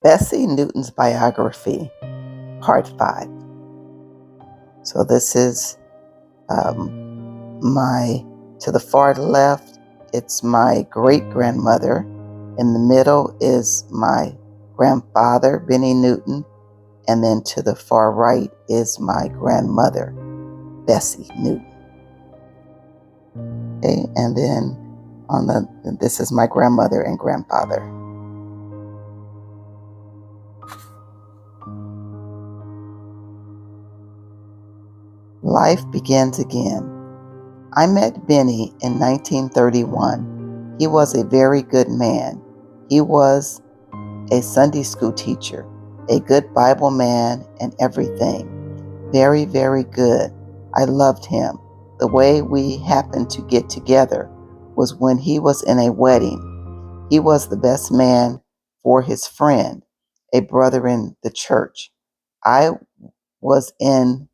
Bessie Newton's Biography, Part 5. So this is to the far left, it's my great-grandmother. In the middle is my grandfather, Benny Newton. And then to the far right is my grandmother, Bessie Newton. Okay, and then this is my grandmother and grandfather. Life begins again. I met Benny in 1931. He was a very good man. He was a Sunday school teacher, a good Bible man, and everything. Very, very good. I loved him. The way we happened to get together was when he was in a wedding. He was the best man for his friend, a brother in the church. I was in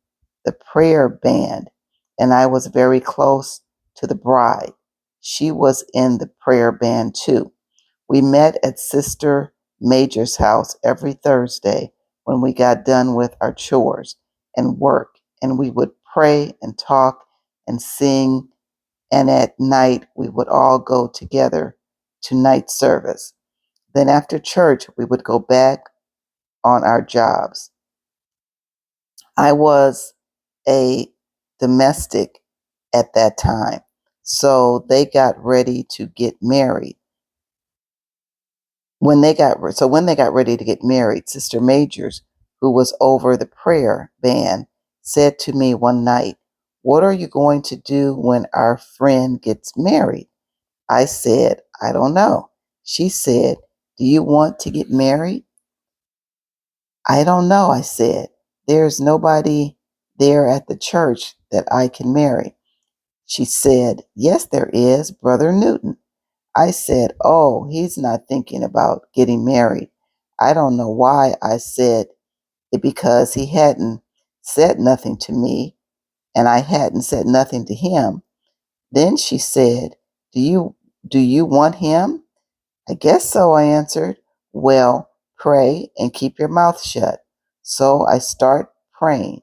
the prayer band, and I was very close to the bride. She was in the prayer band too. We met at Sister Major's house every Thursday when we got done with our chores and work, and we would pray and talk and sing, and at night we would all go together to night service. Then after church, we would go back on our jobs. I was a domestic at that time, so they got ready to get married. When they got ready to get married, Sister Majors, who was over the prayer band, said to me one night, "What are you going to do when our friend gets married?" I said, "I don't know." She said, "Do you want to get married?" "I don't know," I said. "There's nobody there at the church that I can marry." She said, "Yes, there is, Brother Newton." I said, "Oh, he's not thinking about getting married." I don't know why I said it, because he hadn't said nothing to me and I hadn't said nothing to him. Then she said, Do you want him?" "I guess so," I answered. "Well, pray and keep your mouth shut." So I start praying.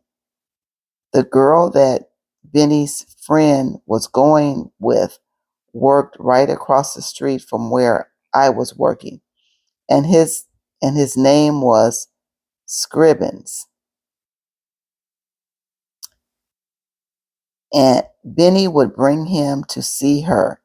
The girl that Benny's friend was going with worked right across the street from where I was working, and his name was Scribbins. And Benny would bring him to see her,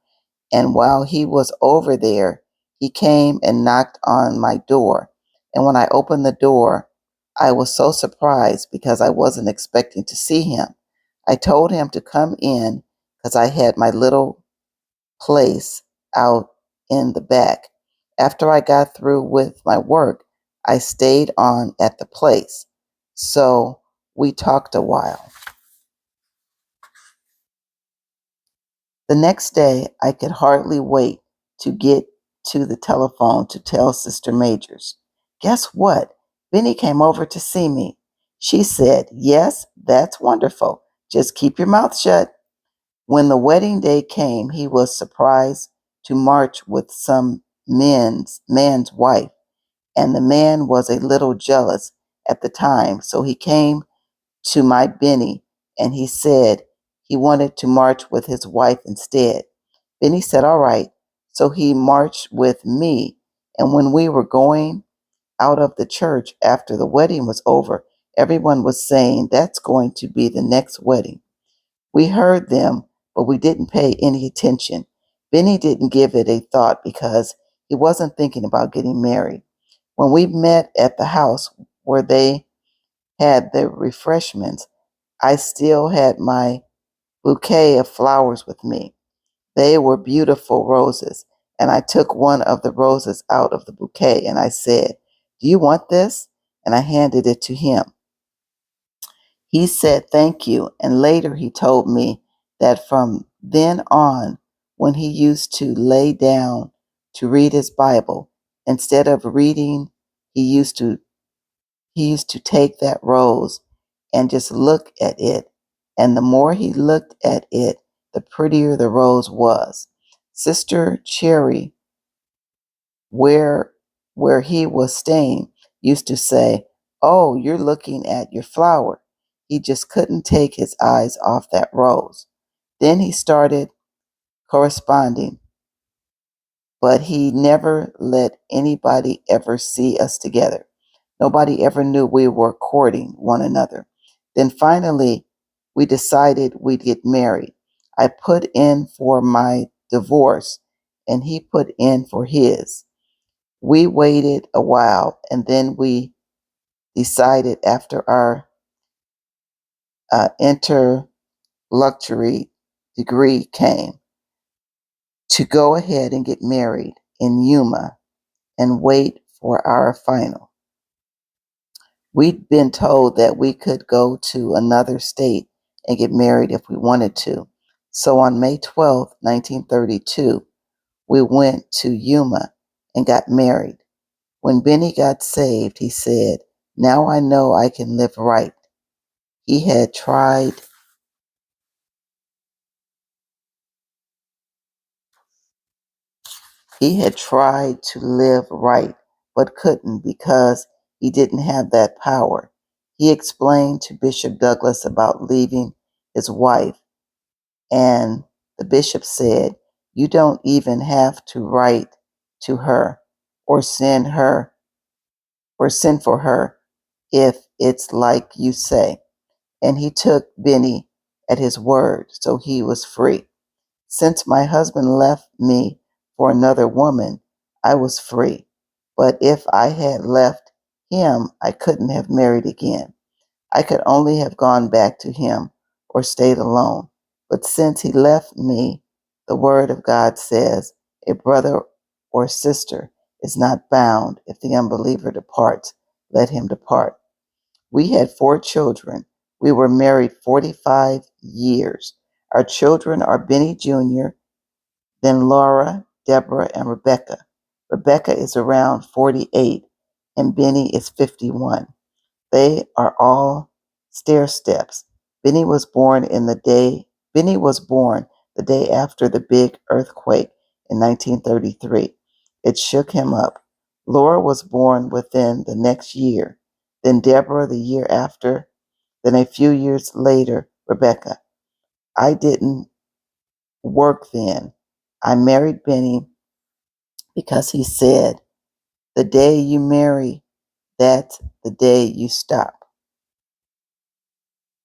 and while he was over there, he came and knocked on my door. And when I opened the door, I was so surprised because I wasn't expecting to see him. I told him to come in because I had my little place out in the back. After I got through with my work, I stayed on at the place. So we talked a while. The next day, I could hardly wait to get to the telephone to tell Sister Majors. "Guess what? Benny came over to see me." She said, "Yes, that's wonderful. Just keep your mouth shut." When the wedding day came, he was surprised to march with some man's wife, and the man was a little jealous at the time, so he came to my Benny and he said he wanted to march with his wife instead. Benny said, "All right." So he marched with me, and when we were going out of the church after the wedding was over, everyone was saying, "That's going to be the next wedding." We heard them, but we didn't pay any attention. Benny didn't give it a thought because he wasn't thinking about getting married. When we met at the house where they had the refreshments, I still had my bouquet of flowers with me. They were beautiful roses, and I took one of the roses out of the bouquet and I said, "Do you want this?" And I handed it to him. He said thank you, and later he told me that from then on, when he used to lay down to read his Bible, instead of reading, he used to take that rose and just look at it, and the more he looked at it, the prettier the rose was. Sister Cherry, where he was staying, used to say, "Oh, you're looking at your flower." He just couldn't take his eyes off that rose. Then he started corresponding, but he never let anybody ever see us together. Nobody ever knew we were courting one another. Then finally, we decided we'd get married. I put in for my divorce, and he put in for his. We waited a while, and then we decided after our interluxury degree came to go ahead and get married in Yuma and wait for our final. We'd been told that we could go to another state and get married if we wanted to. So on May 12th, 1932, we went to Yuma and got married. When Benny got saved, he said, "Now I know I can live right." He had tried He had tried to live right, but couldn't because he didn't have that power. He explained to Bishop Douglas about leaving his wife, and the bishop said, "You don't even have to write to her or send for her if it's like you say." And he took Benny at his word, so he was free. Since my husband left me for another woman, I was free. But if I had left him, I couldn't have married again. I could only have gone back to him or stayed alone. But since he left me, the word of God says, a brother or sister is not bound if the unbeliever departs, let him depart. We had 4 children. We were married 45 years. Our children are Benny Jr., then Laura, Deborah, and Rebecca. Rebecca is around 48, and Benny is 51. They are all stair steps. Benny was born the day after the big earthquake in 1933. It shook him up. Laura was born within the next year, then Deborah the year after, then a few years later, Rebecca. I didn't work then. I married Benny because he said, "The day you marry, that's the day you stop."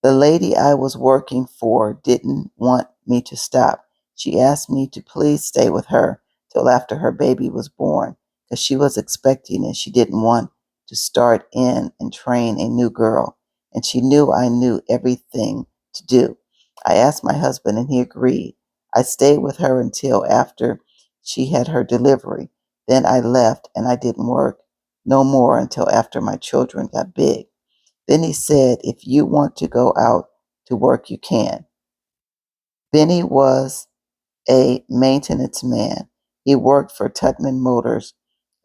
The lady I was working for didn't want me to stop. She asked me to please stay with her till after her baby was born because she was expecting and she didn't want to start in and train a new girl. And she knew I knew everything to do. I asked my husband and he agreed. I stayed with her until after she had her delivery. Then I left and I didn't work no more until after my children got big. Then he said, "If you want to go out to work, you can." Benny was a maintenance man. He worked for Tutman Motors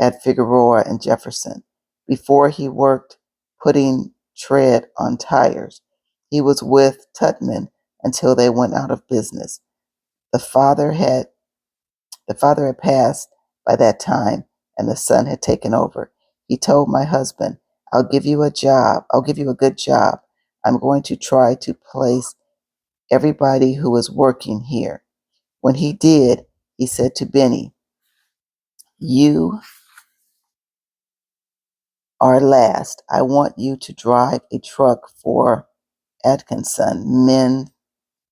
at Figueroa and Jefferson. Before he worked putting tread on tires. He was with Tutman until they went out of business. The father had the father had passed by that time and the son had taken over. He told my husband, "I'll give you a job. I'll give you a good job. I'm going to try to place everybody who is working here." When he did, he said to Benny, "You are last. I want you to drive a truck for Atkinson Men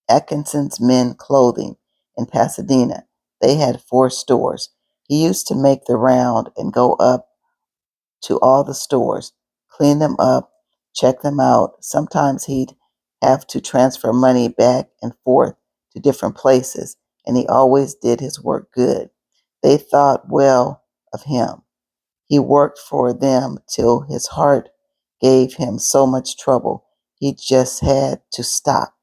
Atkinson's Men Clothing in Pasadena. They had 4 stores. He used to make the round and go up to all the stores, clean them up, check them out. Sometimes he'd have to transfer money back and forth to different places, and he always did his work good. They thought well of him. He worked for them till his heart gave him so much trouble. He just had to stop.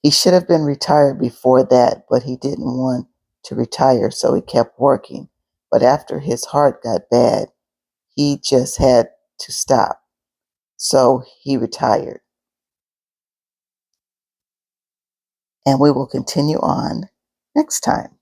He should have been retired before that, but he didn't want to retire, so he kept working. But after his heart got bad, he just had to stop. So he retired. And we will continue on next time.